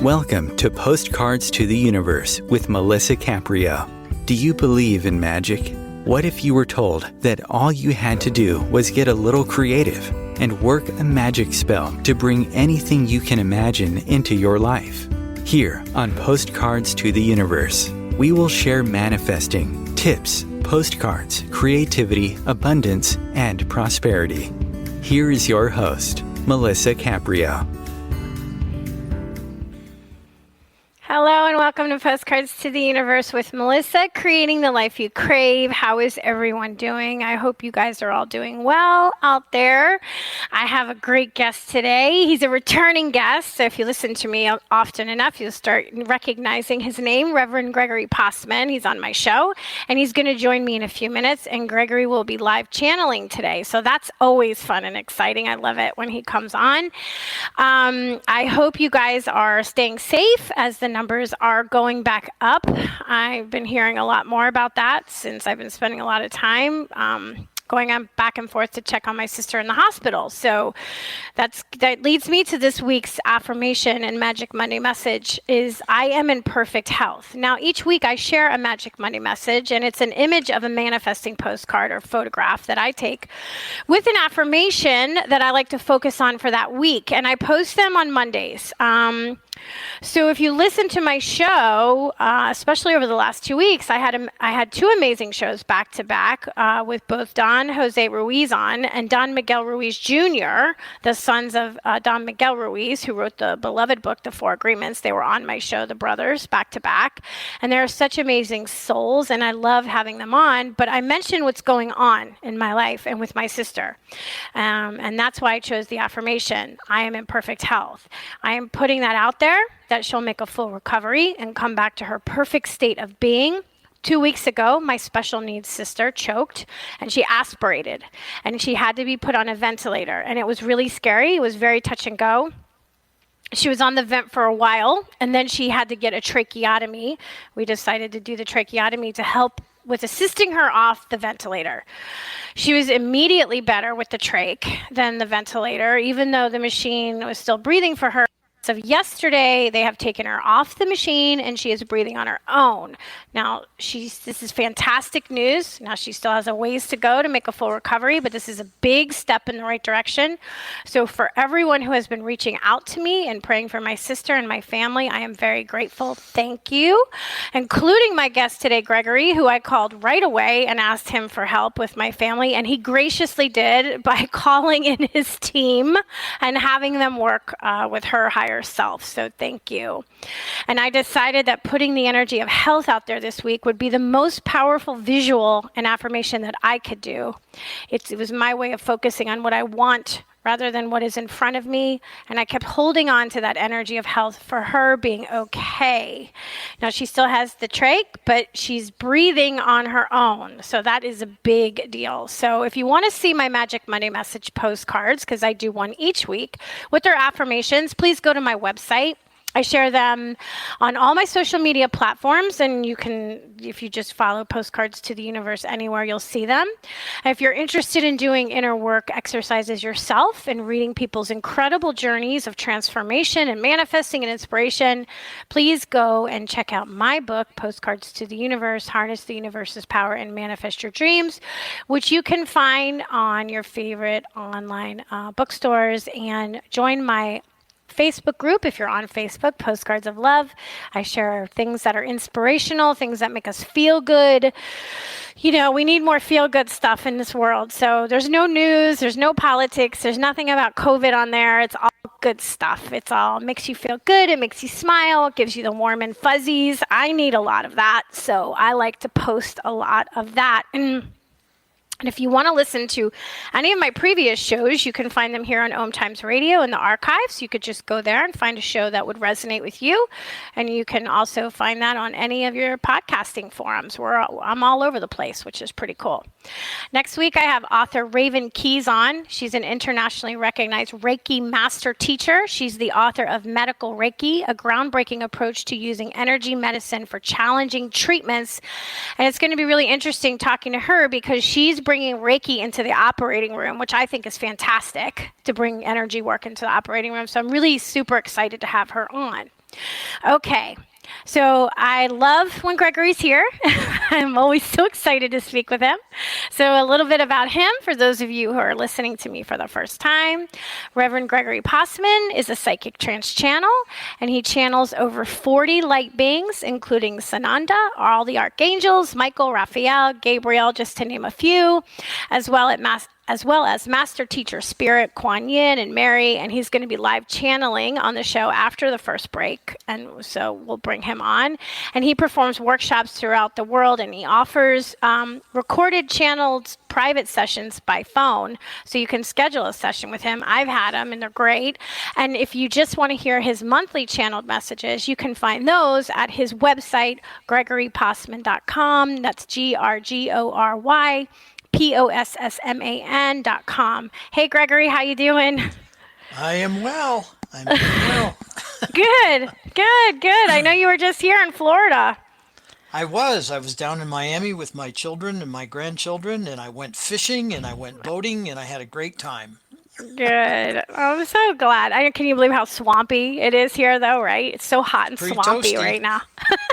Welcome to Postcards to the Universe with Melisa Caprio. Do you believe in magic? What if you were told that all you had to do was get a little creative and work a magic spell to bring anything you can imagine into your life? Here on Postcards to the Universe, we will share manifesting, tips, postcards, creativity, abundance, and prosperity. Here is your host, Melisa Caprio. Hello and welcome to Postcards to the Universe with Melisa, creating the life you crave. How is everyone doing? I hope you guys are all doing well out there. I have a great guest today. He's a returning guest, so if you listen to me often enough, you'll start recognizing his name, Reverend Gregory Possman. He's on my show, and he's going to join me in a few minutes, and Gregory will be live channeling today, so that's always fun and exciting. I love it when he comes on. I hope you guys are staying safe as the numbers are going back up. I've been hearing a lot more about that since I've been spending a lot of time going on back and forth to check on my sister in the hospital. So that leads me to this week's affirmation and Magic Monday message is I am in perfect health. Now, each week I share a Magic Monday message, and it's an image of a manifesting postcard or photograph that I take with an affirmation that I like to focus on for that week. And I post them on Mondays. So if you listen to my show, especially over the last 2 weeks, I had two amazing shows back to back with both Don Jose Ruiz on and Don Miguel Ruiz Jr., the sons of Don Miguel Ruiz, who wrote the beloved book, The Four Agreements. They were on my show, the brothers, back to back. And they're such amazing souls, and I love having them on. But I mentioned what's going on in my life and with my sister. And that's why I chose the affirmation, I am in perfect health. I am putting that out there, that she'll make a full recovery and come back to her perfect state of being. 2 weeks ago, my special needs sister choked and she aspirated and she had to be put on a ventilator, and it was really scary. It was very touch and go. She was on the vent for a while, and then she had to get a tracheotomy. We decided to do the tracheotomy to help with assisting her off the ventilator. She was immediately better with the trach than the ventilator, even though the machine was still breathing for her. So yesterday, they have taken her off the machine, and she is breathing on her own. Now, this is fantastic news. Now, she still has a ways to go to make a full recovery, but this is a big step in the right direction. So for everyone who has been reaching out to me and praying for my sister and my family, I am very grateful. Thank you, including my guest today, Gregory, who I called right away and asked him for help with my family, and he graciously did by calling in his team and having them work with her higher self. So thank you. And I decided that putting the energy of health out there this week would be the most powerful visual and affirmation that I could do. It was my way of focusing on what I want rather than what is in front of me. And I kept holding on to that energy of health for her being okay. Now, she still has the trach, but she's breathing on her own. So that is a big deal. So if you want to see my Magic Monday message postcards, because I do one each week with their affirmations, please go to my website. I share them on all my social media platforms, and you can, if you just follow Postcards to the Universe anywhere, you'll see them. If you're interested in doing inner work exercises yourself and reading people's incredible journeys of transformation and manifesting and inspiration, please go and check out my book, Postcards to the Universe, Harness the Universe's Power and Manifest Your Dreams, which you can find on your favorite online bookstores, and join my Facebook group if you're on Facebook, Postcards of Love. I share things that are inspirational, things that make us feel good. You know, we need more feel-good stuff in this world. So there's no news, there's no politics, there's nothing about COVID on there. It's all good stuff. It's all makes you feel good, it makes you smile, it gives you the warm and fuzzies. I need a lot of that, so I like to post a lot of that. And if you want to listen to any of my previous shows, you can find them here on OMTimes Radio in the archives. You could just go there and find a show that would resonate with you. And you can also find that on any of your podcasting forums. I'm all over the place, which is pretty cool. Next week, I have author Raven Keyes on. She's an internationally recognized Reiki master teacher. She's the author of Medical Reiki, a groundbreaking approach to using energy medicine for challenging treatments. And it's going to be really interesting talking to her because she's bringing Reiki into the operating room, which I think is fantastic, to bring energy work into the operating room. So I'm really super excited to have her on. Okay. So I love when Gregory's here. I'm always so excited to speak with him. So a little bit about him for those of you who are listening to me for the first time. Reverend Gregory Possman is a psychic trance channel, and he channels over 40 light beings, including Sananda, all the Archangels, Michael, Raphael, Gabriel, just to name a few, as well as Master Teacher Spirit, Quan Yin, and Mary, and he's going to be live channeling on the show after the first break, and so we'll bring him on. And he performs workshops throughout the world, and he offers recorded channeled private sessions by phone, so you can schedule a session with him. I've had them, and they're great. And if you just want to hear his monthly channeled messages, you can find those at his website, gregorypossman.com. That's GRGORY. POSSMAN.com. Hey, Gregory, how you doing? I am well. I'm doing well. Good. I know you were just here in Florida. I was down in Miami with my children and my grandchildren, and I went fishing and I went boating, and I had a great time. Good. I'm so glad. Can you believe how swampy it is here, though, right? It's so hot and Pretty swampy toasty. right now.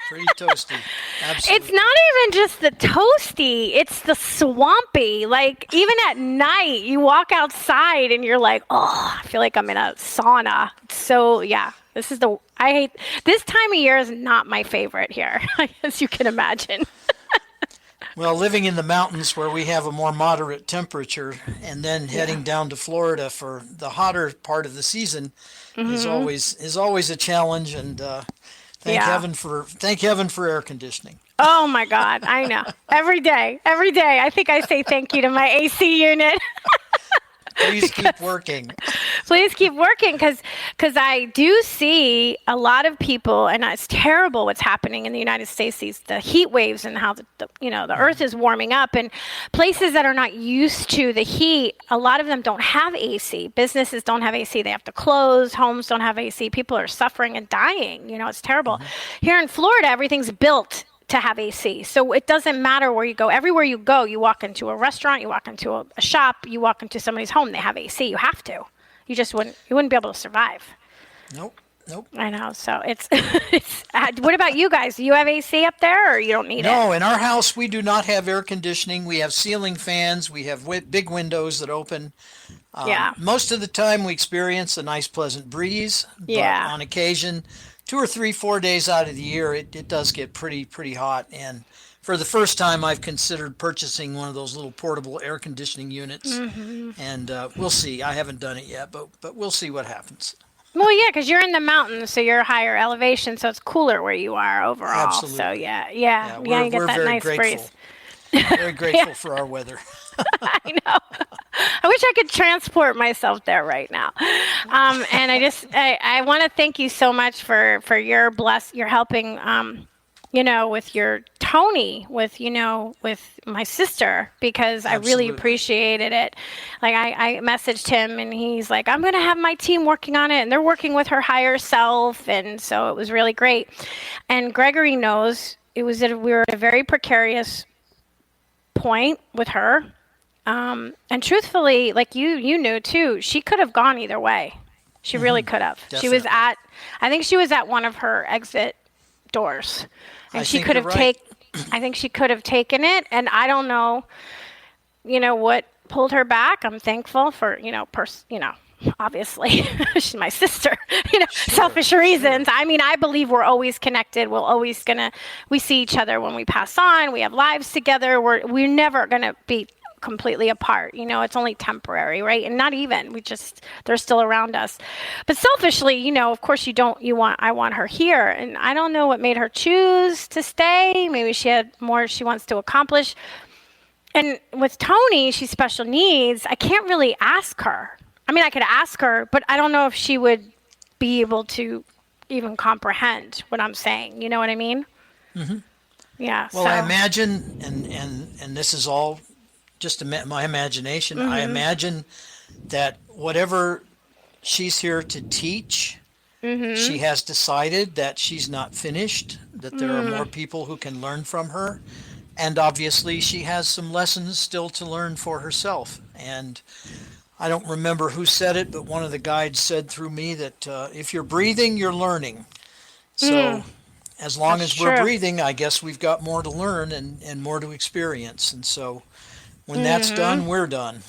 Pretty toasty. Absolutely. It's not even just the toasty, it's the swampy. Like, even at night, you walk outside and you're like, oh, I feel like I'm in a sauna. So, yeah, I hate, this time of year is not my favorite here, as you can imagine. Well, living in the mountains where we have a more moderate temperature, and then heading down to Florida for the hotter part of the season is always a challenge. And thank heaven for air conditioning. Oh my God, I know. Every day, I think I say thank you to my AC unit. Please keep working. Please keep working, because I do see a lot of people, and it's terrible what's happening in the United States, the heat waves, and how the earth is warming up, and places that are not used to the heat, a lot of them don't have AC. Businesses don't have AC. They have to close. Homes don't have AC. People are suffering and dying. It's terrible. Here in Florida, everything's built to have AC. So it doesn't matter where you go. Everywhere you go, you walk into a restaurant, you walk into a shop, you walk into somebody's home, they have AC. You have to. You wouldn't be able to survive. Nope. I know. So it's what about you guys? Do you have AC up there, or you don't need it? No, in our house, we do not have air conditioning. We have ceiling fans. We have big windows that open. Most of the time, we experience a nice, pleasant breeze. Yeah. But on occasion, 2 or 3, 4 days out of the year, it does get pretty hot. And for the first time, I've considered purchasing one of those little portable air conditioning units. And we'll see. I haven't done it yet, but we'll see what happens. Well, yeah, because you're in the mountains, so you're higher elevation, so it's cooler where you are overall. Absolutely. So you get that nice breeze. Very grateful for our weather. I know. I wish I could transport myself there right now. And I want to thank you so much for your helping, with your Tony, with my sister, because I really appreciated it. Like I messaged him, and he's like, I'm going to have my team working on it, and they're working with her higher self. And so it was really great. And Gregory knows we were at a very precarious point with her. And truthfully, like you knew too, she could have gone either way. She really could have. Definitely. I think she was at one of her exit doors, and she could have I think she could have taken it, and I don't know, what pulled her back. I'm thankful for, obviously she's my sister, selfish reasons. I mean, I believe we're always connected. We see each other when we pass on. We have lives together. We're never gonna be completely apart. It's only temporary, right? And not even, they're still around us. But selfishly, of course I want her here. And I don't know what made her choose to stay. Maybe she had more she wants to accomplish. And with Tony, she's special needs. I can't really ask her. I mean, I could ask her, but I don't know if she would be able to even comprehend what I'm saying. You know what I mean? Mm-hmm. Yeah. Well, I imagine, and this is all just my imagination. I imagine that whatever she's here to teach, she has decided that she's not finished, that there are more people who can learn from her. And obviously she has some lessons still to learn for herself. And I don't remember who said it, but one of the guides said through me that if you're breathing, you're learning. So as long That's as we're true. breathing, I guess we've got more to learn and more to experience. And so when that's done, we're done.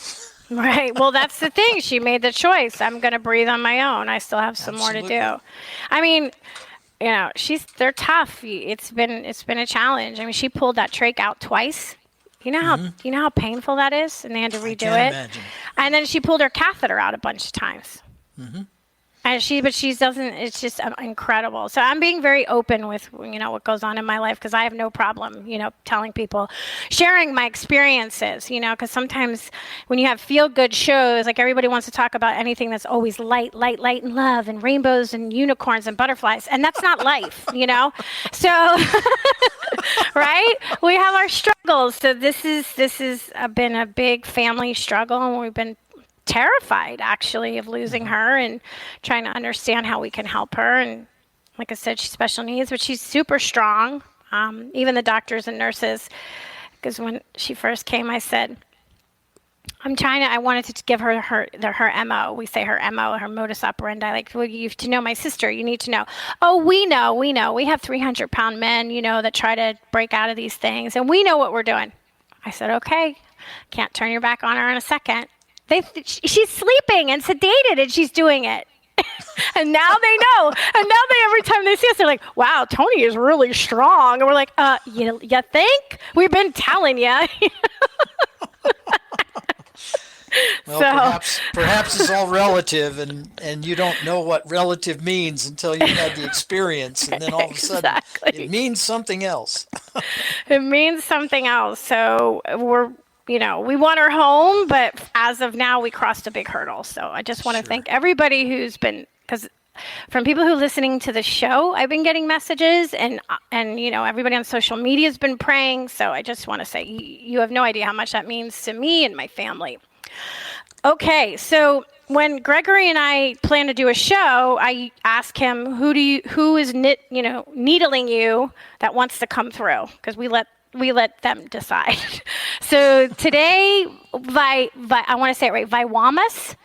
Right. Well, that's the thing. She made the choice. I'm going to breathe on my own. I still have some more to Absolutely. do. I mean, they're tough. It's been a challenge. I mean, she pulled that trach out twice. You know how painful that is, and they had to I redo can't it. imagine. And then she pulled her catheter out a bunch of times. And she doesn't. It's just incredible. So I'm being very open with what goes on in my life, because I have no problem telling people, sharing my experiences. Because sometimes when you have feel good shows, like everybody wants to talk about anything that's always light, light, light, and love, and rainbows, and unicorns, and butterflies, and that's not life. So right, we have our struggles. So this is been a big family struggle, and we've been terrified actually of losing her, and trying to understand how we can help her. And like I said, she's special needs, but she's super strong. Even the doctors and nurses, because when she first came, I said, I wanted to give her MO. We say her MO, her modus operandi. Like, well, you have to know my sister. You need to know. Oh, we know. We have 300-pound men, that try to break out of these things, and we know what we're doing. I said, okay, can't turn your back on her in a second. She's sleeping and sedated, and she's doing it. And now they know. And now every time they see us, they're like, wow, Tony is really strong. And we're like, you think? We've been telling you. Well, perhaps it's all relative, and you don't know what relative means until you've had the experience, and then all of a sudden it means something else. It means something else. So we want her home, but as of now, we crossed a big hurdle. So I just want to thank everybody who's been, because from people who are listening to the show, I've been getting messages, and everybody on social media has been praying. So I just want to say, you have no idea how much that means to me and my family. Okay, so when Gregory and I plan to do a show, I ask him, who is needling you that wants to come through, because we let them decide. So today, I want to say it right, Viwamas.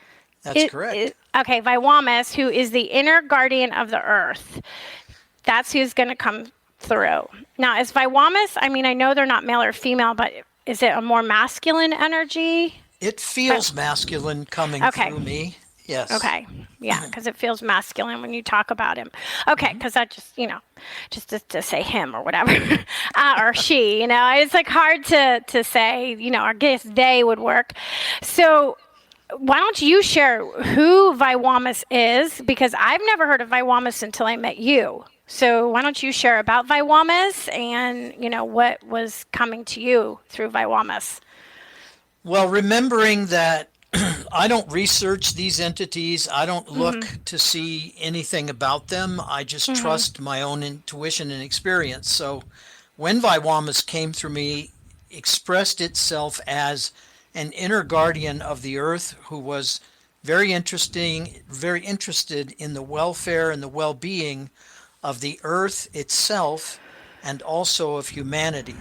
That's correct. Okay, Viwamas, who is the inner guardian of the earth. That's who's going to come through. Now, is Viwamas, I know they're not male or female, but is it a more masculine energy? It feels masculine coming through me. Yes. Okay. Yeah, because it feels masculine when you talk about him. Okay, because I just to say him or whatever, or she, it's like hard to say, I guess they would work. So why don't you share who Viwamas is? Because I've never heard of Viwamas until I met you. So why don't you share about Viwamas and, what was coming to you through Viwamas? Well, remembering that I don't research these entities. I don't look to see anything about them. I just trust my own intuition and experience. So when Viwamas came through me, expressed itself as an inner guardian of the earth who was very interested in the welfare and the well-being of the earth itself and also of humanity.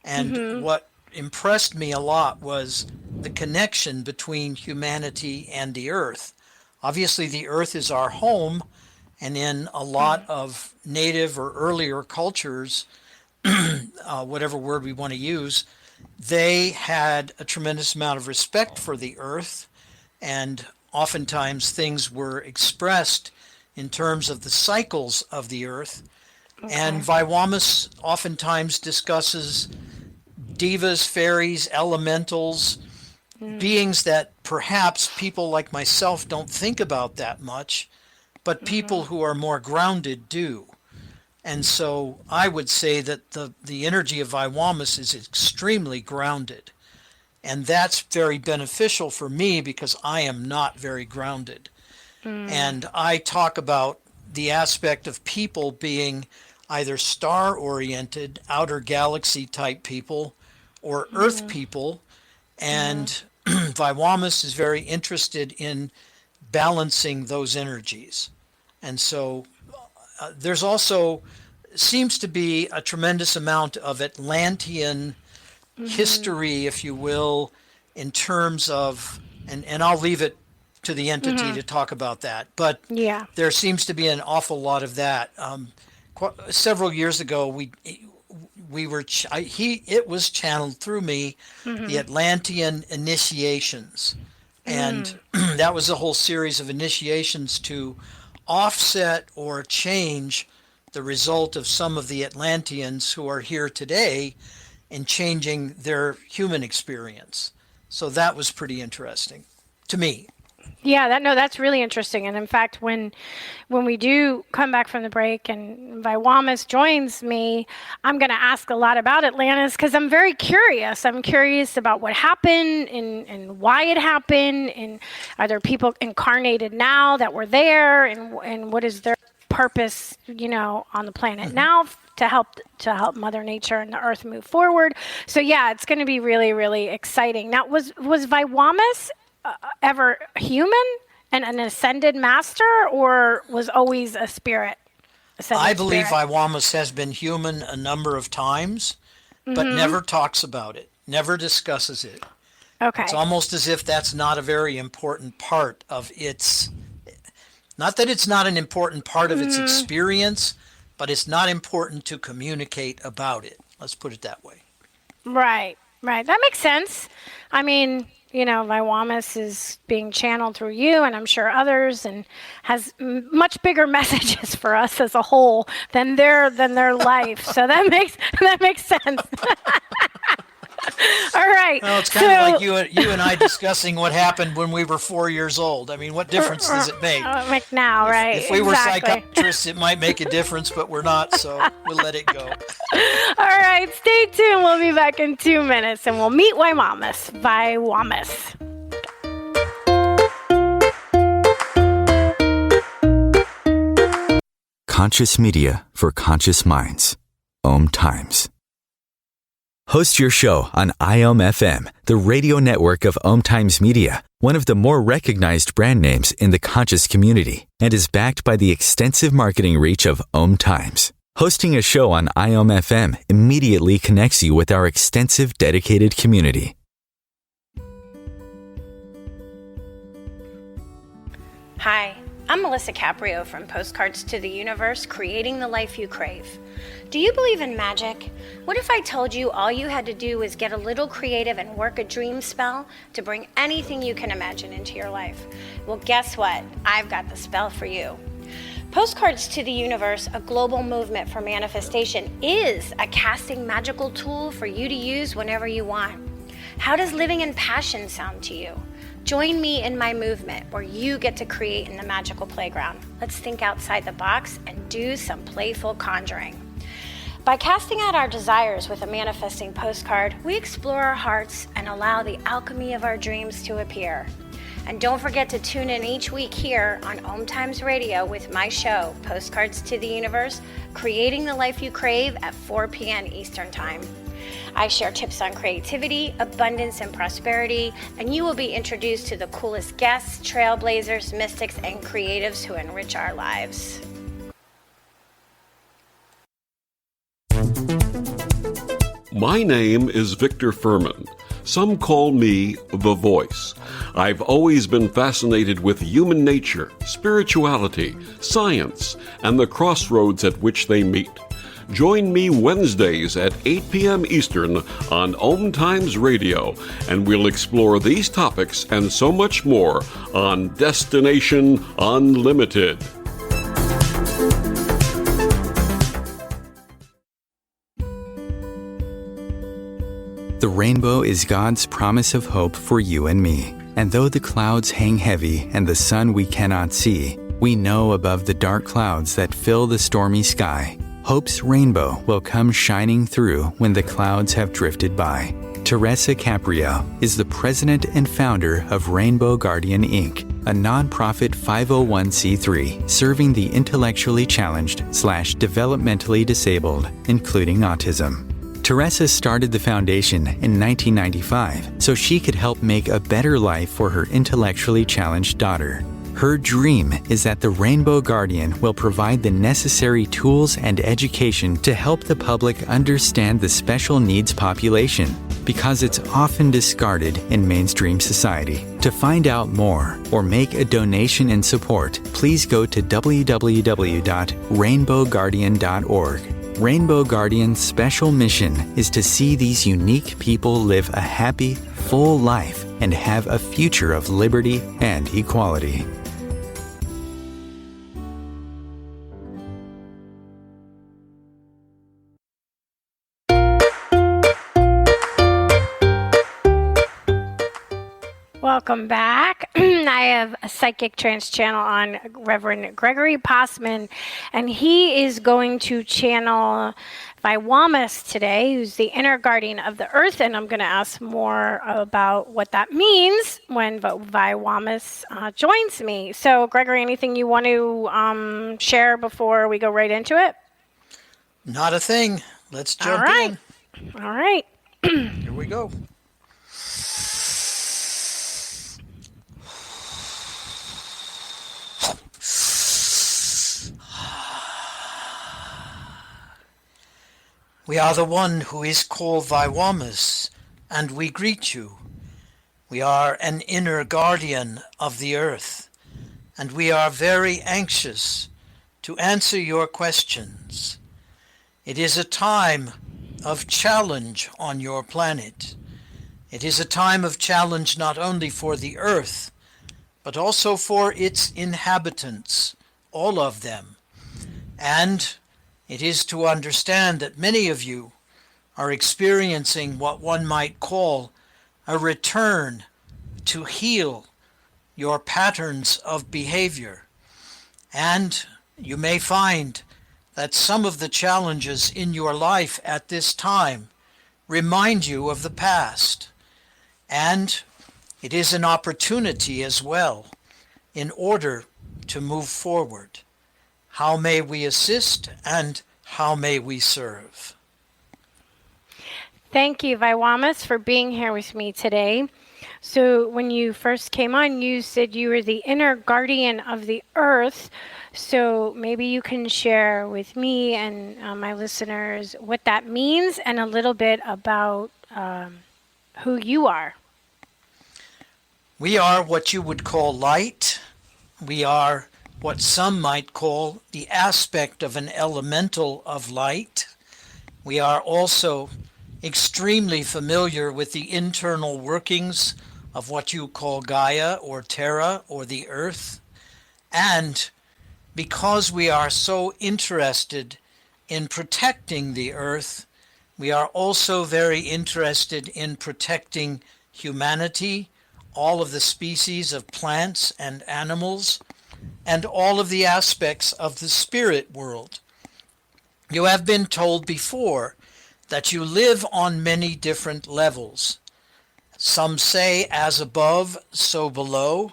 And what impressed me a lot was the connection between humanity and the earth. Obviously, the earth is our home, and in a lot of native or earlier cultures, whatever word we want to use, they had a tremendous amount of respect for the earth, and oftentimes things were expressed in terms of the cycles of the earth. Okay. And Viwamas oftentimes discusses divas, fairies, elementals, beings that perhaps people like myself don't think about that much, but people who are more grounded do. And so I would say that the energy of Viwamas is extremely grounded. And that's very beneficial for me because I am not very grounded. And I talk about the aspect of people being either star-oriented, outer galaxy type people, or earth people. And Viwamas is very interested in balancing those energies. And so there's also seems to be a tremendous amount of Atlantean history, if you will, in terms of, and I'll leave it to the entity to talk about that, but there seems to be an awful lot of that. several years ago, it was channeled through me, the Atlantean initiations, and that was a whole series of initiations to offset or change the result of some of the Atlanteans who are here today in changing their human experience. So that was pretty interesting to me. Yeah, that's really interesting. And in fact, when we do come back from the break and Viwamis joins me, I'm going to ask a lot about Atlantis because I'm very curious. I'm curious about what happened and why it happened, and are there people incarnated now that were there, and what is their purpose, on the planet now to help Mother Nature and the Earth move forward. So yeah, it's going to be really, really exciting. Now, was Viwamis ever human and an ascended master, or was always a spirit? I believe Viwamis has been human a number of times, but never talks about it, never discusses it. Okay. It's almost as if that's not a very important part of its, not that it's not an important part of its experience, but it's not important to communicate about it. Let's put it that way. Right. That makes sense. I mean, Viwamis is being channeled through you, and I'm sure others, and has much bigger messages for us as a whole than their life. So that makes sense. All right. Well, it's kind of like you and I discussing what happened when we were 4 years old. I mean, what difference does it make? Make now, right? If we were psychiatrists, it might make a difference, but we're not, so we'll let it go. All right, stay tuned. We'll be back in 2 minutes, and we'll meet Viwamis. Conscious media for conscious minds. OMTimes. Host your show on IOM-FM, the radio network of OMTimes Media, one of the more recognized brand names in the conscious community, and is backed by the extensive marketing reach of OMTimes. Hosting a show on IOM-FM immediately connects you with our extensive dedicated community. Hi, I'm Melisa Caprio from Postcards to the Universe, creating the life you crave. Do you believe in magic? What if I told you all you had to do was get a little creative and work a dream spell to bring anything you can imagine into your life? Well, guess what? I've got the spell for you. Postcards to the Universe, a global movement for manifestation, is a casting magical tool for you to use whenever you want. How does living in passion sound to you? Join me in my movement where you get to create in the magical playground. Let's think outside the box and do some playful conjuring. By casting out our desires with a manifesting postcard, we explore our hearts and allow the alchemy of our dreams to appear. And don't forget to tune in each week here on OMTimes Radio with my show, Postcards to the Universe, creating the life you crave at 4 p.m. Eastern Time. I share tips on creativity, abundance, and prosperity, and you will be introduced to the coolest guests, trailblazers, mystics, and creatives who enrich our lives. My name is Victor Furman. Some call me The Voice. I've always been fascinated with human nature, spirituality, science, and the crossroads at which they meet. Join me Wednesdays at 8 p.m. Eastern on OMTimes Radio, and we'll explore these topics and so much more on Destination Unlimited. The rainbow is God's promise of hope for you and me. And though the clouds hang heavy and the sun we cannot see, we know above the dark clouds that fill the stormy sky, hope's rainbow will come shining through when the clouds have drifted by. Teresa Caprio is the president and founder of Rainbow Guardian Inc., a nonprofit 501c3 serving the intellectually challenged/developmentally disabled, including autism. Teresa started the foundation in 1995 so she could help make a better life for her intellectually challenged daughter. Her dream is that the Rainbow Guardian will provide the necessary tools and education to help the public understand the special needs population, because it's often discarded in mainstream society. To find out more or make a donation in support, please go to www.rainbowguardian.org. Rainbow Guardian's special mission is to see these unique people live a happy, full life and have a future of liberty and equality. Welcome back. I have a Psychic Trance Channel on Reverend Gregory Possman, and he is going to channel Viwamas today, who's the inner guardian of the earth, and I'm going to ask more about what that means when Viwamas joins me. So, Gregory, anything you want to share before we go right into it? Not a thing. Let's jump in. All right. Here we go. We are the one who is called Viwamas, and we greet you. We are an inner guardian of the earth, and we are very anxious to answer your questions. It is a time of challenge on your planet. It is a time of challenge not only for the earth, but also for its inhabitants, all of them. And it is to understand that many of you are experiencing what one might call a return to heal your patterns of behavior. And you may find that some of the challenges in your life at this time remind you of the past. And it is an opportunity as well in order to move forward. How may we assist and how may we serve? Thank you, Viwamas, for being here with me today. So when you first came on, you said you were the inner guardian of the earth. So maybe you can share with me and my listeners what that means and a little bit about who you are. We are what you would call light. We are what some might call the aspect of an elemental of light. We are also extremely familiar with the internal workings of what you call Gaia or Terra or the earth. And because we are so interested in protecting the earth, we are also very interested in protecting humanity, all of the species of plants and animals, and all of the aspects of the spirit world. You have been told before that you live on many different levels. Some say as above, so below,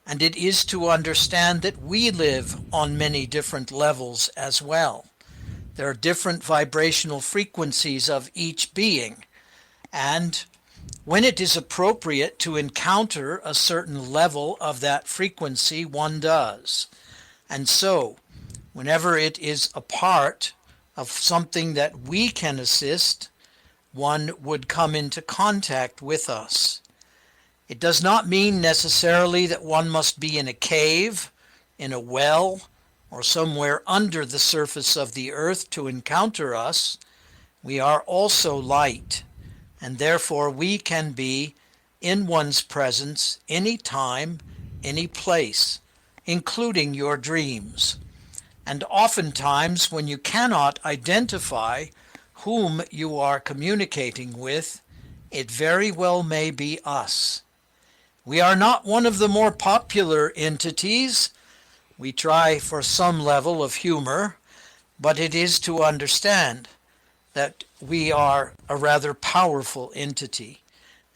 and it is to understand that we live on many different levels as well. There are different vibrational frequencies of each being, and when it is appropriate to encounter a certain level of that frequency, one does. And so, whenever it is a part of something that we can assist, one would come into contact with us. It does not mean necessarily that one must be in a cave, in a well, or somewhere under the surface of the earth to encounter us. We are also light, and therefore we can be in one's presence any time, any place, including your dreams. And oftentimes when you cannot identify whom you are communicating with, it very well may be us. We are not one of the more popular entities. We try for some level of humor, but it is to understand that we are a rather powerful entity,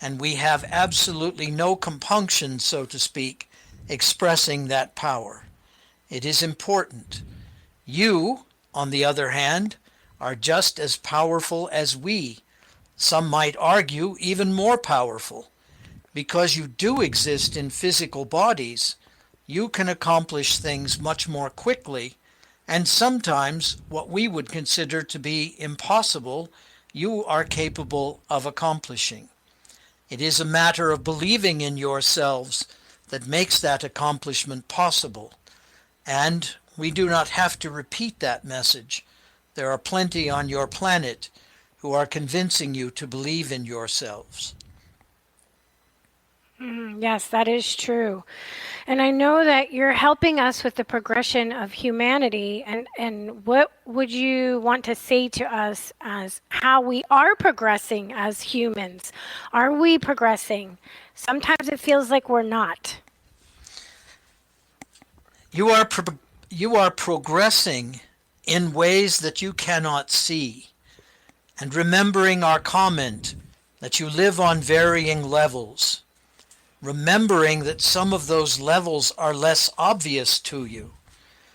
and we have absolutely no compunction, so to speak, expressing that power. It is important. You, on the other hand, are just as powerful as we. Some might argue even more powerful. Because you do exist in physical bodies, you can accomplish things much more quickly, and sometimes what we would consider to be impossible, you are capable of accomplishing. It is a matter of believing in yourselves that makes that accomplishment possible. And we do not have to repeat that message. There are plenty on your planet who are convincing you to believe in yourselves. Yes, that is true. And I know that you're helping us with the progression of humanity. And what would you want to say to us as how we are progressing as humans? Are we progressing? Sometimes it feels like we're not. You are progressing in ways that you cannot see. And remembering our comment that you live on varying levels, remembering that some of those levels are less obvious to you.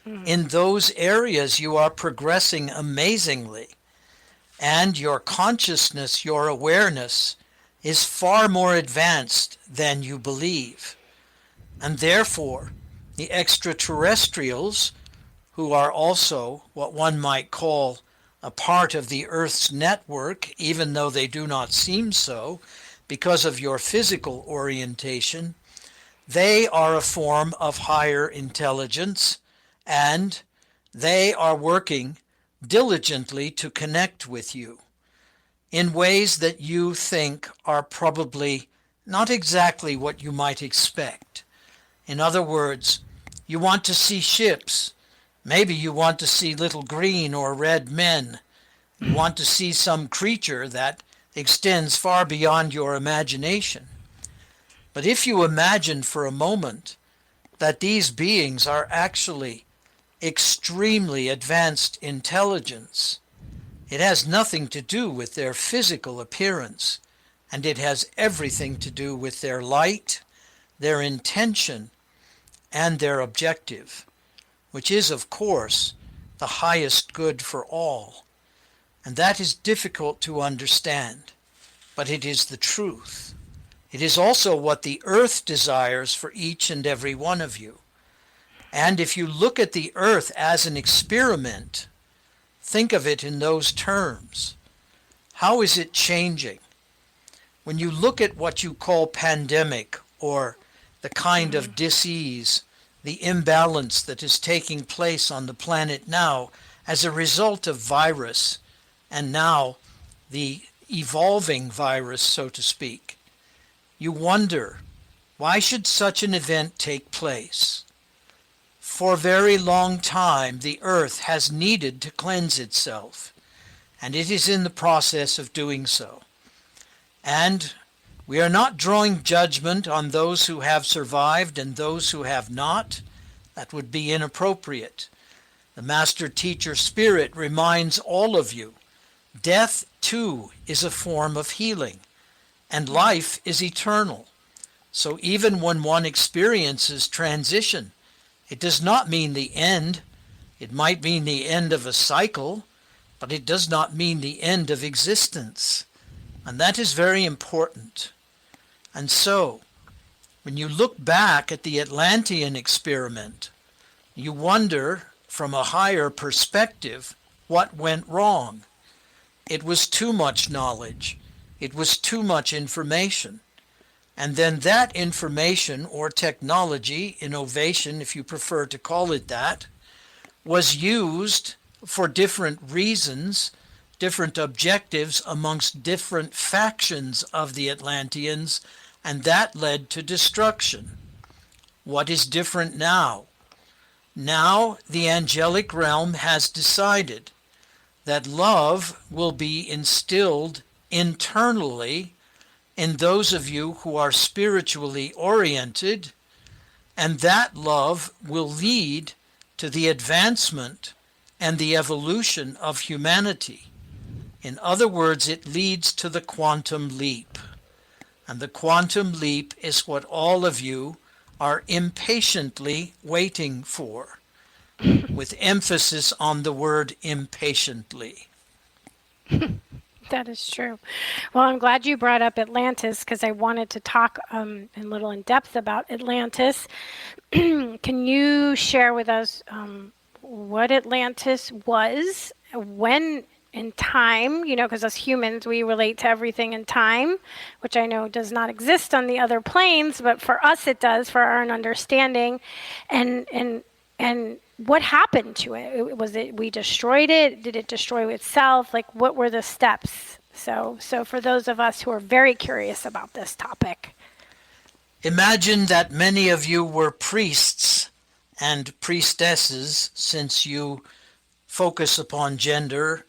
In those areas you are progressing amazingly, and your consciousness, your awareness, is far more advanced than you believe. And therefore, the extraterrestrials, who are also what one might call a part of the Earth's network, even though they do not seem so, because of your physical orientation, they are a form of higher intelligence, and they are working diligently to connect with you in ways that you think are probably not exactly what you might expect. In other words, you want to see ships. Maybe you want to see little green or red men. You want to see some creature that extends far beyond your imagination. But if you imagine for a moment that these beings are actually extremely advanced intelligence, it has nothing to do with their physical appearance, and it has everything to do with their light, their intention, and their objective, which is, of course, the highest good for all. And that is difficult to understand, but it is the truth. It is also what the earth desires for each and every one of you. And if you look at the earth as an experiment, think of it in those terms. How is it changing? When you look at what you call pandemic, or the kind of dis-ease, the imbalance that is taking place on the planet now as a result of virus, and now the evolving virus, so to speak, you wonder, why should such an event take place? For a very long time, the earth has needed to cleanse itself, and it is in the process of doing so. And we are not drawing judgment on those who have survived and those who have not. That would be inappropriate. The Master Teacher Spirit reminds all of you, death too is a form of healing, and life is eternal. So even when one experiences transition, it does not mean the end. It might mean the end of a cycle, but it does not mean the end of existence. And that is very important. And so, when you look back at the Atlantean experiment, you wonder from a higher perspective what went wrong. It was too much knowledge. It was too much information. And then that information or technology, innovation, if you prefer to call it that, was used for different reasons, different objectives amongst different factions of the Atlanteans, and that led to destruction. What is different now? Now the angelic realm has decided that love will be instilled internally in those of you who are spiritually oriented, and that love will lead to the advancement and the evolution of humanity. In other words, it leads to the quantum leap. And the quantum leap is what all of you are impatiently waiting for, with emphasis on the word impatiently. That is true. Well, I'm glad you brought up Atlantis because I wanted to talk a little in depth about Atlantis. Can you share with us what Atlantis was, when in time, because as humans, we relate to everything in time, which I know does not exist on the other planes, but for us it does, for our own understanding. And what happened to it? Was it we destroyed it? Did it destroy itself? Like, what were the steps? So for those of us who are very curious about this topic. Imagine that many of you were priests and priestesses, since you focus upon gender,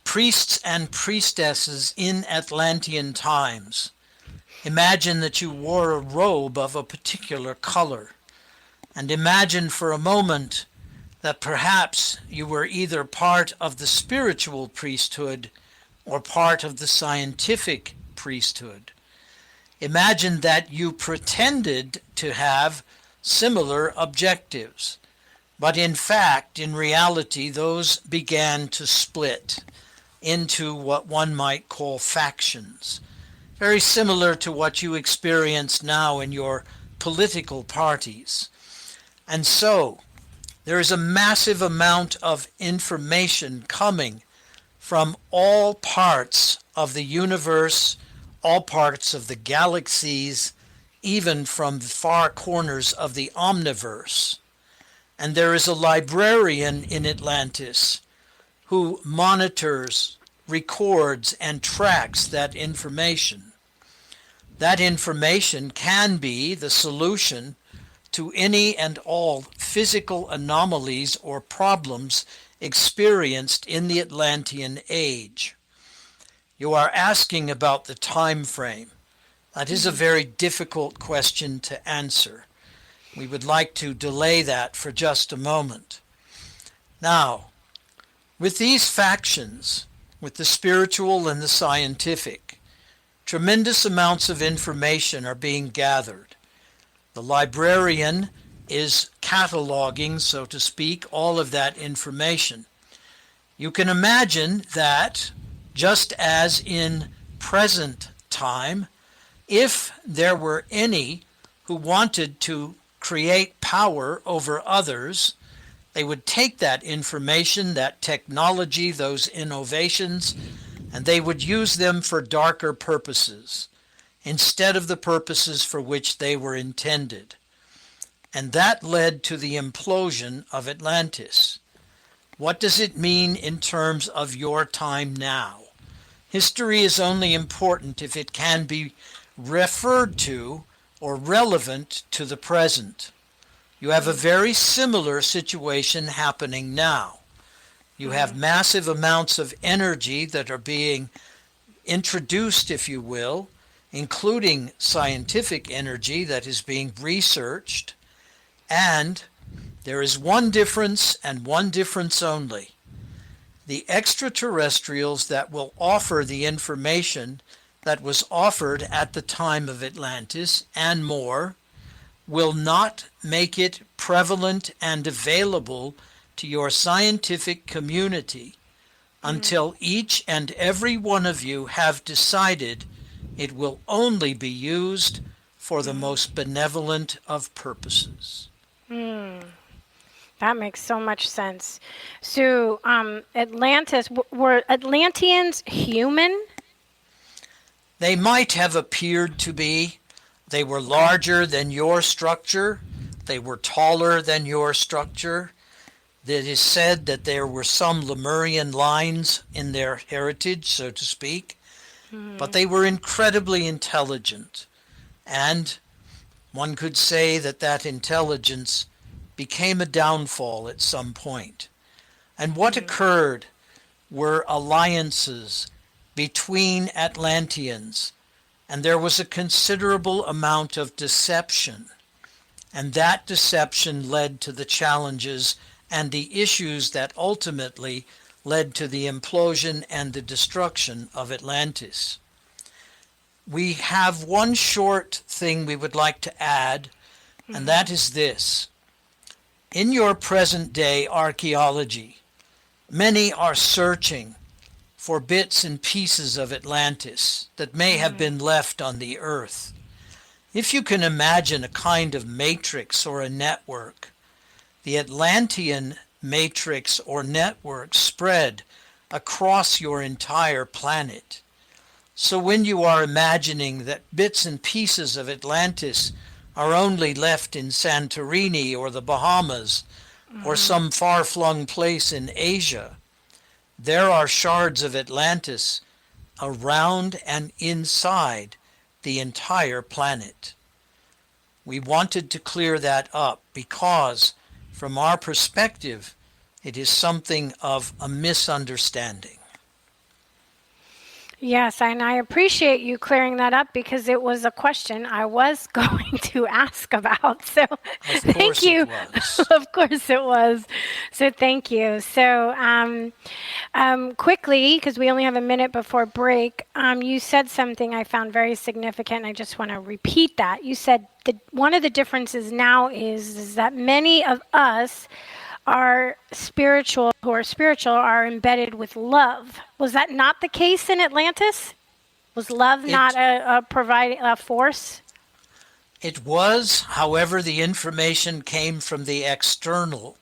priests and priestesses in Atlantean times. Imagine that you wore a robe of a particular color. And imagine for a moment that perhaps you were either part of the spiritual priesthood or part of the scientific priesthood. Imagine that you pretended to have similar objectives, but in fact, in reality, those began to split into what one might call factions, very similar to what you experience now in your political parties. And so, there is a massive amount of information coming from all parts of the universe, all parts of the galaxies, even from the far corners of the omniverse. And there is a librarian in Atlantis who monitors, records, and tracks that information. That information can be the solution to any and all physical anomalies or problems experienced in the Atlantean age. You are asking about the time frame. That is a very difficult question to answer. We would like to delay that for just a moment. Now, with these factions, with the spiritual and the scientific, tremendous amounts of information are being gathered. The librarian is cataloging, so to speak, all of that information. You can imagine that, just as in present time, if there were any who wanted to create power over others, they would take that information, that technology, those innovations, and they would use them for darker purposes, instead of the purposes for which they were intended. And that led to the implosion of Atlantis. What does it mean in terms of your time now? History is only important if it can be referred to or relevant to the present. You have a very similar situation happening now. You have massive amounts of energy that are being introduced, if you will, including scientific energy that is being researched. And there is one difference, and one difference only. The extraterrestrials that will offer the information that was offered at the time of Atlantis and more will not make it prevalent and available to your scientific community until each and every one of you have decided it will only be used for the most benevolent of purposes. That makes so much sense. So, Atlantis, were Atlanteans human? They might have appeared to be. They were larger than your structure. They were taller than your structure. It is said that there were some Lemurian lines in their heritage, so to speak. But they were incredibly intelligent. And one could say that that intelligence became a downfall at some point. And what occurred were alliances between Atlanteans, and there was a considerable amount of deception. And that deception led to the challenges and the issues that ultimately led to the implosion and the destruction of Atlantis. We have one short thing we would like to add, and that is this. In your present day archaeology, many are searching for bits and pieces of Atlantis that may have been left on the Earth. If you can imagine a kind of matrix or a network, the Atlantean matrix or network spread across your entire planet. So when you are imagining that bits and pieces of Atlantis are only left in Santorini or the Bahamas or some far-flung place in Asia, there are shards of Atlantis around and inside the entire planet. We wanted to clear that up because, from our perspective, it is something of a misunderstanding. Yes, and I appreciate you clearing that up because it was a question I was going to ask about. So thank you. It was. Of course it was. So thank you. So quickly, because we only have a minute before break, you said something I found very significant. I just want to repeat that. You said that one of the differences now is that many of us who are spiritual are embedded with love. Was that not the case in Atlantis? Was love not a force? It was, however, the information came from the external.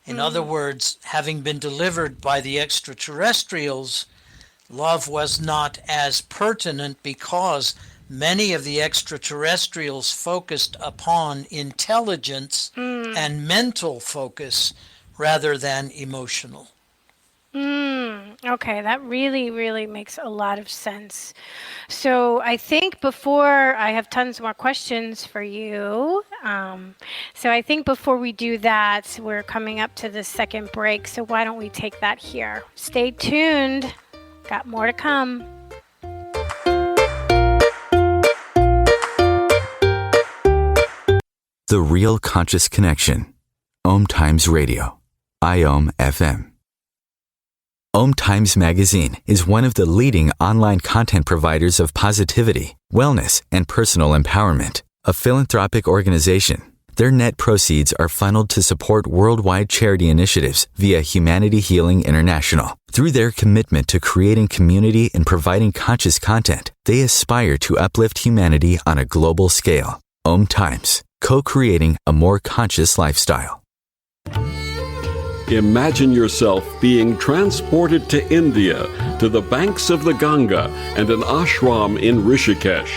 In other words, having been delivered by the extraterrestrials, love was not as pertinent because many of the extraterrestrials focused upon intelligence and mental focus rather than emotional. Okay, that really, really makes a lot of sense. So I think before I have tons more questions for you. So I think before we do that, we're coming up to the second break. So why don't we take that here? Stay tuned. Got more to come. The Real Conscious Connection. OMTimes Radio. IOM FM. OMTimes Magazine is one of the leading online content providers of positivity, wellness, and personal empowerment. A philanthropic organization, their net proceeds are funneled to support worldwide charity initiatives via Humanity Healing International. Through their commitment to creating community and providing conscious content, they aspire to uplift humanity on a global scale. OMTimes, co-creating a more conscious lifestyle. Imagine yourself being transported to India, to the banks of the Ganga and an ashram in Rishikesh.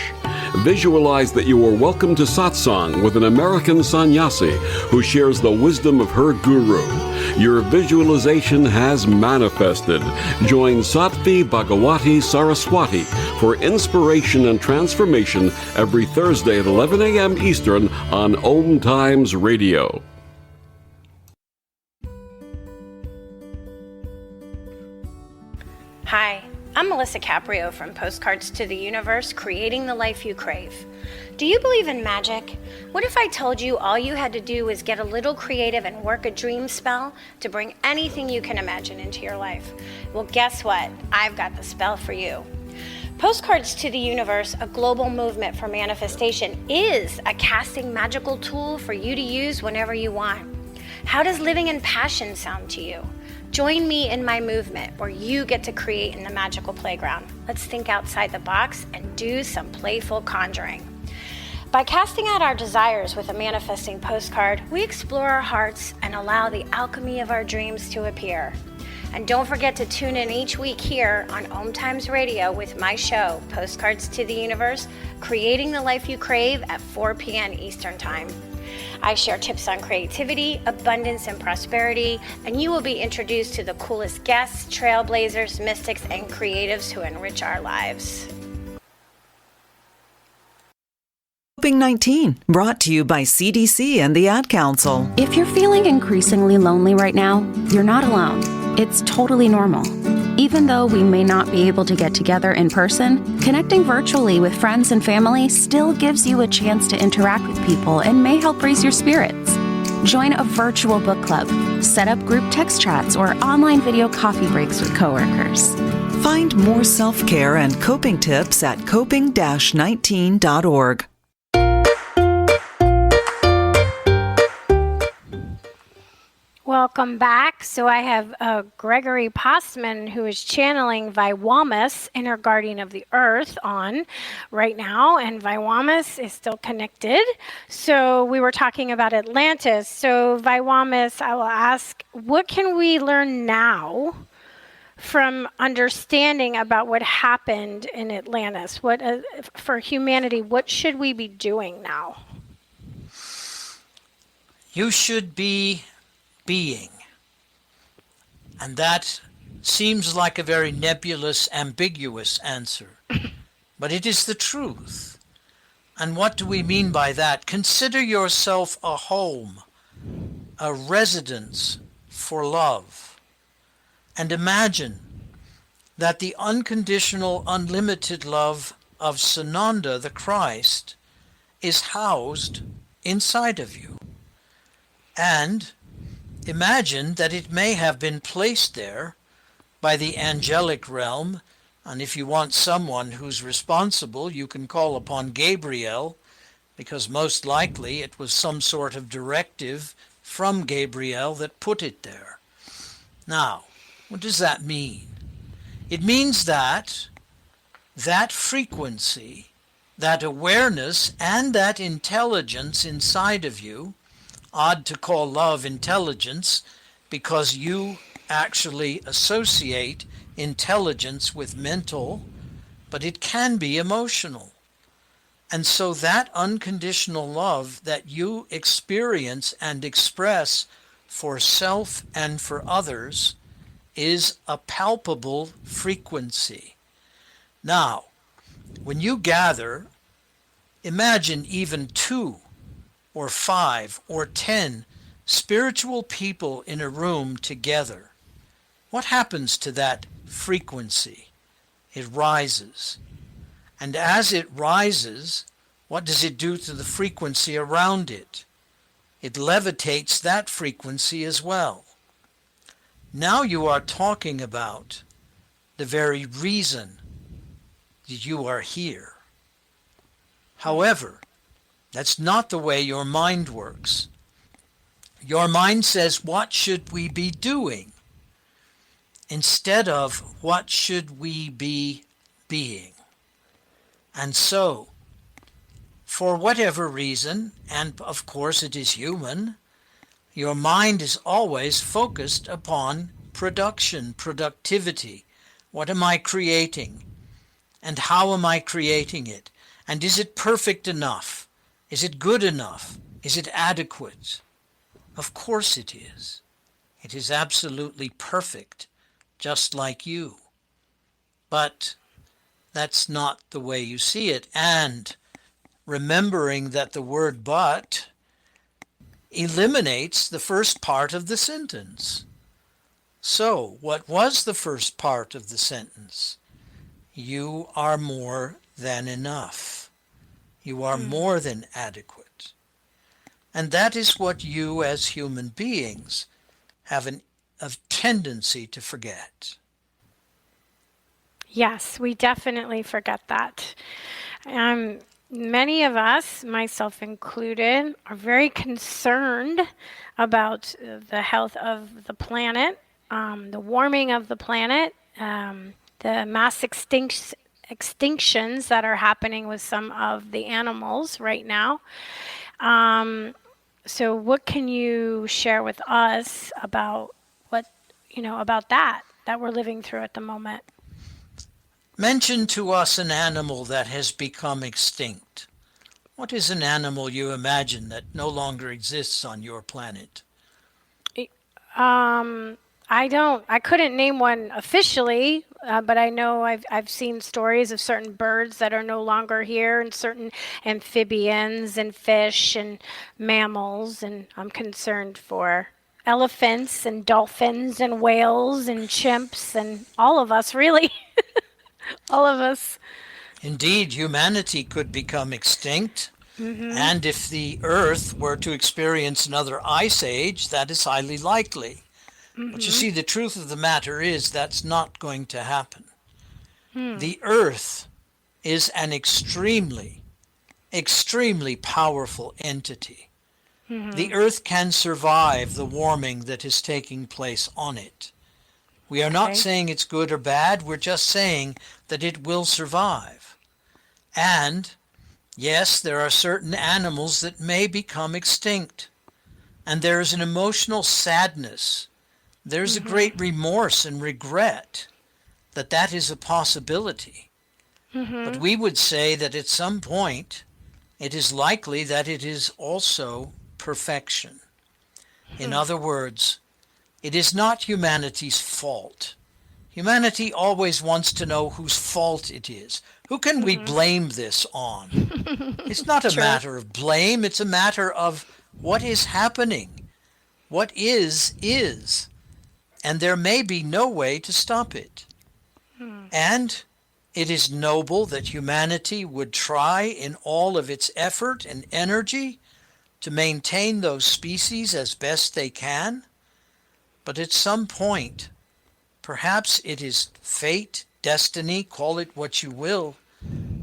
Visualize that you are welcome to satsang with an American sannyasi who shares the wisdom of her guru. Your visualization has manifested. Join Sattvi Bhagawati Saraswati for inspiration and transformation every Thursday at 11 a.m. Eastern on OMTimes Radio. Hi, I'm Melisa Caprio from Postcards to the Universe, creating the life you crave. Do you believe in magic? What if I told you all you had to do was get a little creative and work a dream spell to bring anything you can imagine into your life? Well, guess what? I've got the spell for you. Postcards to the Universe, a global movement for manifestation, is a casting magical tool for you to use whenever you want. How does living in passion sound to you? Join me in my movement where you get to create in the magical playground. Let's think outside the box and do some playful conjuring. By casting out our desires with a manifesting postcard, we explore our hearts and allow the alchemy of our dreams to appear. And don't forget to tune in each week here on OMTimes Radio with my show, Postcards to the Universe, creating the life you crave at 4 p.m. Eastern Time. I share tips on creativity, abundance, and prosperity, and you will be introduced to the coolest guests, trailblazers, mystics, and creatives who enrich our lives. Coping-19, brought to you by CDC and the Ad Council. If you're feeling increasingly lonely right now, you're not alone. It's totally normal. Even though we may not be able to get together in person, connecting virtually with friends and family still gives you a chance to interact with people and may help raise your spirits. Join a virtual book club, set up group text chats, or online video coffee breaks with coworkers. Find more self-care and coping tips at coping-19.org. Welcome back. So I have Gregory Possman, who is channeling Viwamas, inner guardian of the earth, on right now, and Viwamas is still connected. So we were talking about Atlantis. So Viwamas, I will ask, what can we learn now from understanding about what happened in Atlantis? What for humanity, what should we be doing now? You should be being. And that seems like a very nebulous, ambiguous answer. But it is the truth. And what do we mean by that? Consider yourself a home, a residence for love. And imagine that the unconditional, unlimited love of Sananda, the Christ, is housed inside of you. And imagine that it may have been placed there by the angelic realm, and if you want someone who's responsible, you can call upon Gabriel, because most likely it was some sort of directive from Gabriel that put it there. Now, what does that mean? It means that that frequency, that awareness, and that intelligence inside of you, odd to call love intelligence, because you actually associate intelligence with mental, but it can be emotional. And so that unconditional love that you experience and express for self and for others is a palpable frequency. Now, when you gather, imagine even 2 or 5 or 10 spiritual people in a room together. What happens to that frequency? It rises. And as it rises, what does it do to the frequency around it? It levitates that frequency as well. Now you are talking about the very reason that you are here. However, that's not the way your mind works. Your mind says, what should we be doing? Instead of, what should we be being? And so, for whatever reason, and of course it is human, your mind is always focused upon production, productivity. What am I creating? And how am I creating it? And is it perfect enough? Is it good enough? Is it adequate? Of course it is. It is absolutely perfect, just like you. But that's not the way you see it. And remembering that the word but eliminates the first part of the sentence. So, what was the first part of the sentence? You are more than enough. You are more than adequate. And that is what you as human beings have a tendency to forget. Yes, we definitely forget that. Many of us, myself included, are very concerned about the health of the planet, the warming of the planet, the mass extinctions that are happening with some of the animals right now. So what can you share with us about about that we're living through at the moment? Mention to us an animal that has become extinct. What is an animal you imagine that no longer exists on your planet? I couldn't name one officially, but I know I've seen stories of certain birds that are no longer here, and certain amphibians and fish and mammals, and I'm concerned for elephants and dolphins and whales and chimps and all of us, really. All of us. Indeed, humanity could become extinct. And if the Earth were to experience another ice age, that is highly likely. But you see, the truth of the matter is that's not going to happen. The Earth is an extremely, extremely powerful entity. The Earth can survive the warming that is taking place on it. We are not saying it's good or bad, we're just saying that it will survive. And, yes, there are certain animals that may become extinct. And there is an emotional sadness. There's a great remorse and regret that that is a possibility. But we would say that at some point, it is likely that it is also perfection. In other words, it is not humanity's fault. Humanity always wants to know whose fault it is. Who can we blame this on? It's not a matter of blame. It's a matter of what is happening. What is. And there may be no way to stop it. And it is noble that humanity would try in all of its effort and energy to maintain those species as best they can. But at some point, perhaps it is fate, destiny, call it what you will,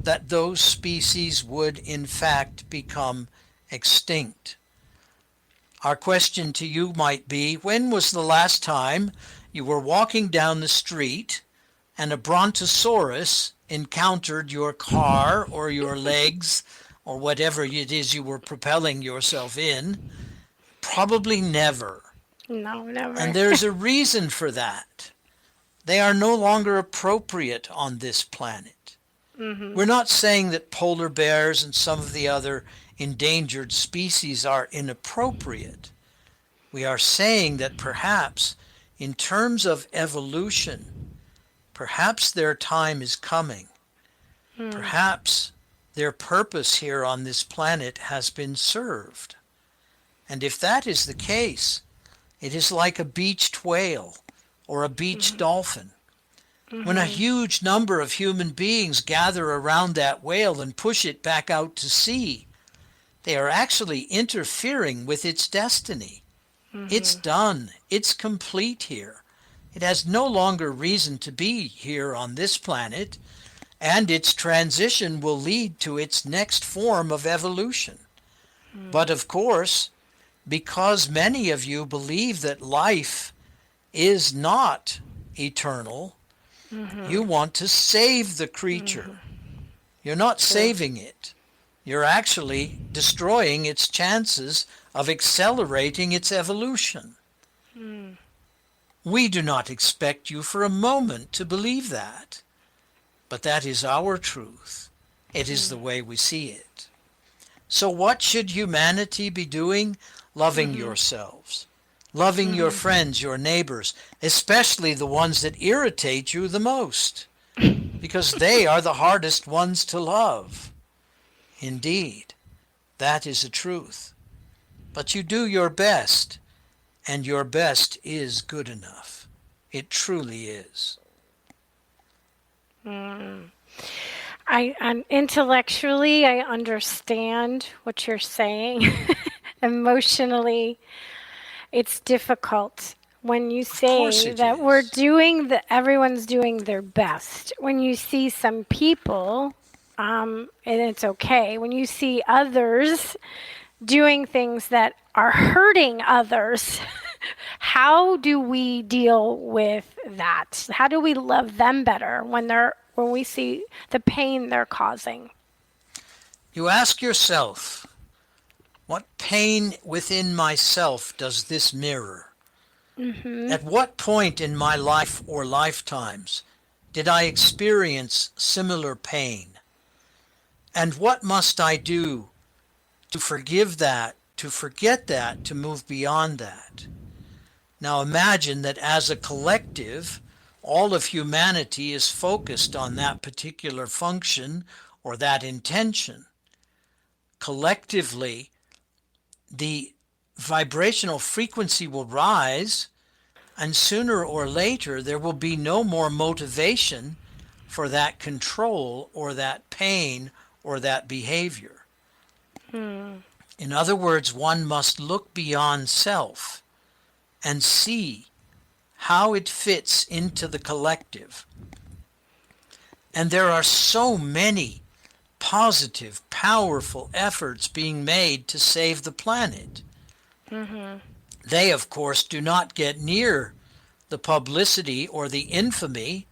that those species would in fact become extinct. Our question to you might be, when was the last time you were walking down the street and a brontosaurus encountered your car or your legs or whatever it is you were propelling yourself in? Probably never. No, never. And there's a reason for that. They are no longer appropriate on this planet. We're not saying that polar bears and some of the other endangered species are inappropriate. We are saying that perhaps in terms of evolution, perhaps their time is coming. Perhaps their purpose here on this planet has been served. And if that is the case, it is like a beached whale or a beached dolphin. When a huge number of human beings gather around that whale and push it back out to sea, they are actually interfering with its destiny. It's done. It's complete here. It has no longer reason to be here on this planet, and its transition will lead to its next form of evolution. But of course, because many of you believe that life is not eternal, you want to save the creature. You're not saving it. You're actually destroying its chances of accelerating its evolution. We do not expect you for a moment to believe that, but that is our truth. It is the way we see it. So what should humanity be doing? Loving yourselves, loving your friends, your neighbors, especially the ones that irritate you the most, because they are the hardest ones to love. Indeed, that is a truth. But you do your best, and your best is good enough. It truly is. Intellectually, I understand what you're saying. Emotionally, it's difficult when you say that everyone's doing their best. When you see some people, and it's okay. When you see others doing things that are hurting others, how do we deal with that? How do we love them better when we see the pain they're causing? You ask yourself, what pain within myself does this mirror? At what point in my life or lifetimes did I experience similar pain? And what must I do to forgive that, to forget that, to move beyond that? Now imagine that as a collective, all of humanity is focused on that particular function or that intention. Collectively, the vibrational frequency will rise, and sooner or later there will be no more motivation for that control or that pain or that behavior. In other words, one must look beyond self and see how it fits into the collective. And there are so many positive, powerful efforts being made to save the planet. They, of course, do not get near the publicity or the infamy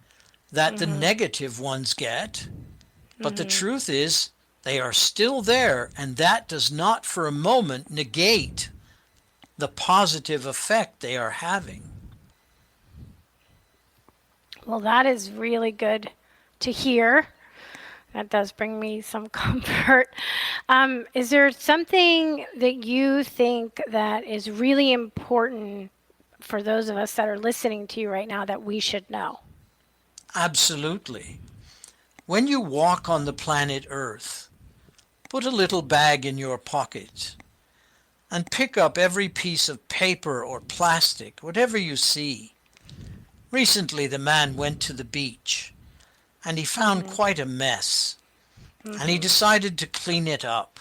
that the negative ones get. But the truth is, they are still there, and that does not for a moment negate the positive effect they are having. Well, that is really good to hear. That does bring me some comfort. Is there something that you think that is really important for those of us that are listening to you right now that we should know? Absolutely. When you walk on the planet Earth, put a little bag in your pocket and pick up every piece of paper or plastic, whatever you see. Recently, the man went to the beach and he found quite a mess, and he decided to clean it up.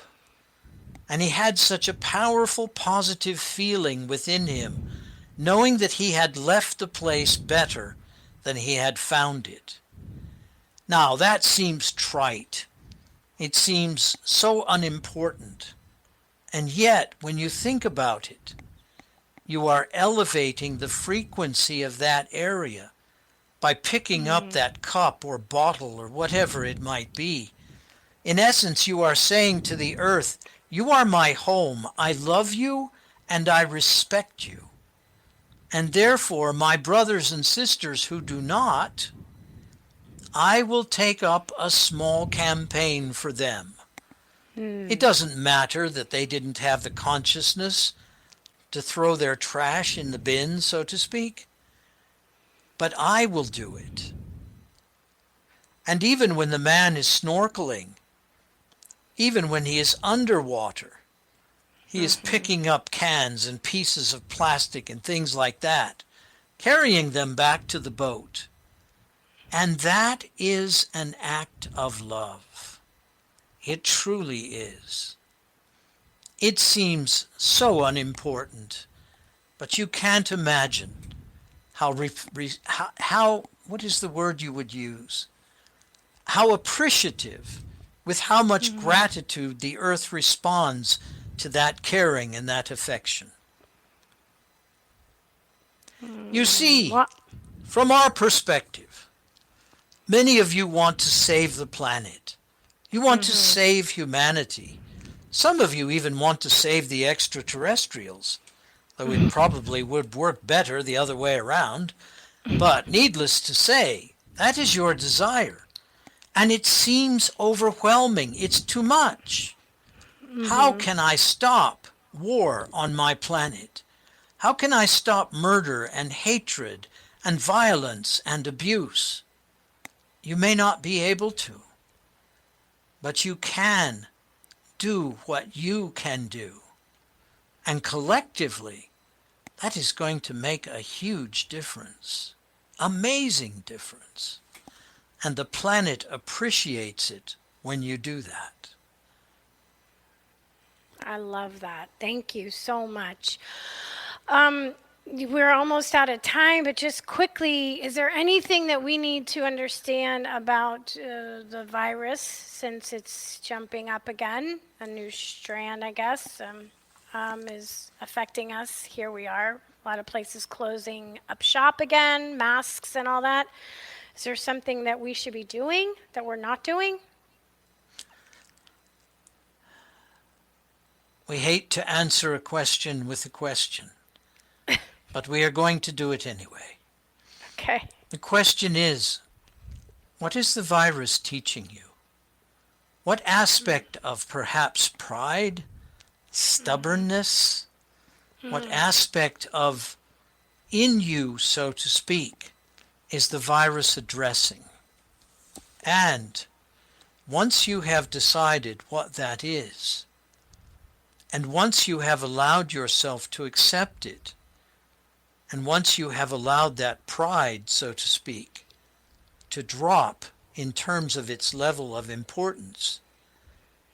And he had such a powerful positive feeling within him, knowing that he had left the place better than he had found it. Now, that seems trite. It seems so unimportant. And yet, when you think about it, you are elevating the frequency of that area by picking up that cup or bottle or whatever it might be. In essence, you are saying to the earth, you are my home. I love you and I respect you. And therefore, my brothers and sisters who do not, I will take up a small campaign for them. It doesn't matter that they didn't have the consciousness to throw their trash in the bin, so to speak. But I will do it. And even when the man is snorkeling, even when he is underwater, he is picking up cans and pieces of plastic and things like that, carrying them back to the boat. And that is an act of love. It truly is. It seems so unimportant, but you can't imagine how what is the word you would use? How appreciative, with how much gratitude the earth responds to that caring and that affection. You see, from our perspective, many of you want to save the planet. You want to save humanity. Some of you even want to save the extraterrestrials, though it probably would work better the other way around. But needless to say, that is your desire. And it seems overwhelming. It's too much. How can I stop war on my planet? How can I stop murder and hatred and violence and abuse? You may not be able to, but you can do what you can do. And collectively, that is going to make a huge difference, amazing difference. And the planet appreciates it when you do that. I love that. Thank you so much. We're almost out of time, but just quickly, is there anything that we need to understand about the virus since it's jumping up again? A new strand, I guess, is affecting us. Here we are, a lot of places closing up shop again, masks and all that. Is there something that we should be doing that we're not doing? We hate to answer a question with a question, but we are going to do it anyway. Okay. The question is, what is the virus teaching you? What aspect of perhaps pride, stubbornness, what aspect of in you, so to speak, is the virus addressing? And once you have decided what that is, and once you have allowed yourself to accept it, and once you have allowed that pride, so to speak, to drop in terms of its level of importance,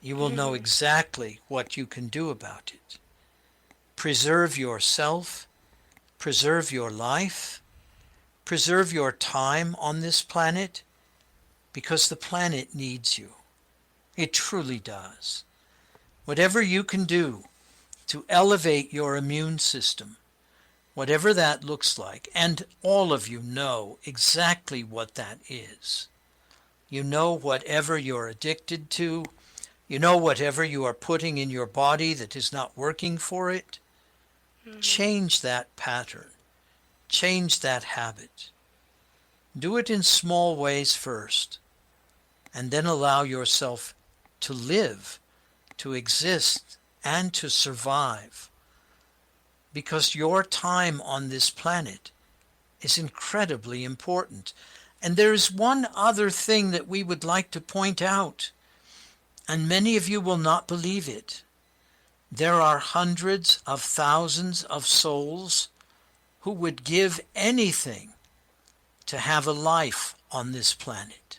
you will know exactly what you can do about it. Preserve yourself, preserve your life, preserve your time on this planet, because the planet needs you. It truly does. Whatever you can do to elevate your immune system, whatever that looks like. And all of you know exactly what that is. You know whatever you're addicted to. You know whatever you are putting in your body that is not working for it. Change that pattern. Change that habit. Do it in small ways first, and then allow yourself to live, to exist, and to survive. Because your time on this planet is incredibly important. And there is one other thing that we would like to point out, and many of you will not believe it. There are hundreds of thousands of souls who would give anything to have a life on this planet.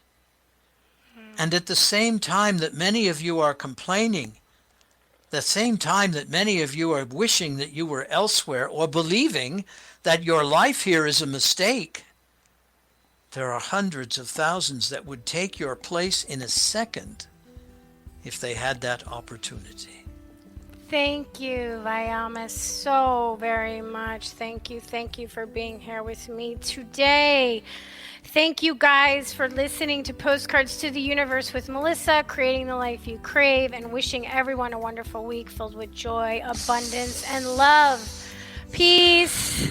And at the same time that many of you are complaining, the same time that many of you are wishing that you were elsewhere or believing that your life here is a mistake, there are hundreds of thousands that would take your place in a second if they had that opportunity. Thank you, Vayama, so very much. Thank you for being here with me today. Thank you guys for listening to Postcards to the Universe with Melisa, creating the life you crave, and wishing everyone a wonderful week filled with joy, abundance, and love. Peace.